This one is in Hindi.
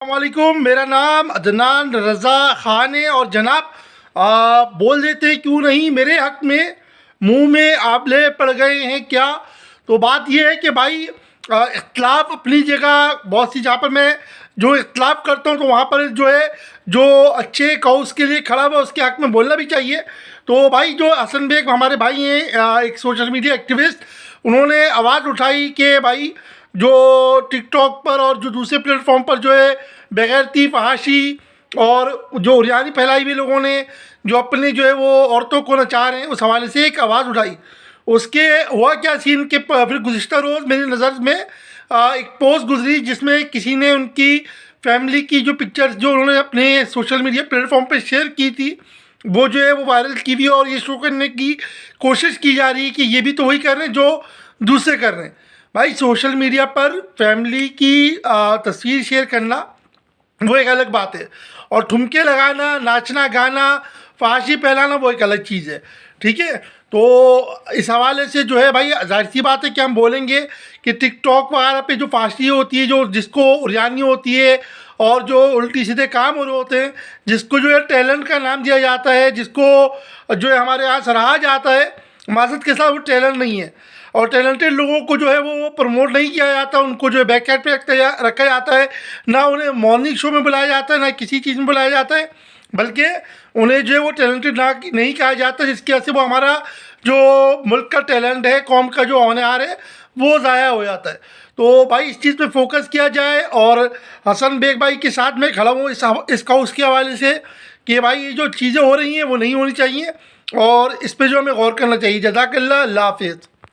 वालेकुम, मेरा नाम अदनान रज़ा ख़ान है और जनाब बोल देते क्यों नहीं मेरे हक़ में मुंह में आंवले पड़ गए हैं क्या। तो बात यह है कि भाई इख्तिलाफ़ अपनी जगह बहुत सी, जहाँ पर मैं जो इख्तिलाफ़ करता हूँ तो वहाँ पर जो है जो अच्छे कौस के लिए खड़ा हुआ उसके हक़ में बोलना भी चाहिए। तो भाई जो हसन बेग हमारे भाई हैं, एक सोशल मीडिया एक्टिविस्ट, उन्होंने आवाज़ उठाई कि भाई जो टिकटॉक पर और जो दूसरे प्लेटफॉर्म पर जो है बेगैरती, फहाशी और जो उरियानी फैलाई हुई लोगों ने जो अपने जो है वो औरतों को नचा रहे हैं, उस हवाले से एक आवाज़ उठाई। उसके हुआ क्या सीन के फिर गुज़िश्ता रोज़ मेरी नज़र में एक पोस्ट गुजरी जिसमें किसी ने उनकी फैमिली की जो पिक्चर्स जो उन्होंने अपने सोशल मीडिया प्लेटफॉर्म पर शेयर की थी, वो जो है वो वायरल की हुई और ये शो करने की कोशिश की जा रही है कि ये भी तो वही कर रहे हैं जो दूसरे कर रहे हैं। भाई सोशल मीडिया पर फैमिली की तस्वीर शेयर करना वो एक अलग बात है, और ठुमके लगाना, नाचना गाना, फहाशी फैलाना वो एक अलग चीज़ है। ठीक है, तो इस हवाले से जो है भाई ज़ाहिर सी बात है कि हम बोलेंगे कि टिकटॉक वगैरह पे जो फहाशी होती है, जो जिसको उरियानी होती है और जो उल्टी सीधे काम हो रहे होते हैं, जिसको जो है टैलेंट का नाम दिया जाता है, जिसको जो है हमारे यहाँ सराहा जाता है, माज़रत के साथ वो टैलेंट नहीं है और टैलेंटेड लोगों को जो है वो प्रमोट नहीं किया जाता, उनको जो है बैकएंड पे रखा जाता है, ना उन्हें मॉर्निंग शो में बुलाया जाता है, ना किसी चीज़ में बुलाया जाता है, बल्कि उन्हें जो है वो टैलेंटेड ना नहीं कहा जाता, जिसकी वजह से वो हमारा जो मुल्क का टैलेंट है, कौम का जो होनहार है, वो ज़ाया हो जाता है। तो भाई इस चीज़ पे फोकस किया जाए और हसन बेग भाई के साथ में खड़ा हूँ इस काउस के हवाले से कि भाई ये जो चीज़ें हो रही हैं वो नहीं होनी चाहिए और इस पर जो हमें गौर करना चाहिए। जज़ाकल्लाह, अल्लाह हाफ़िज़।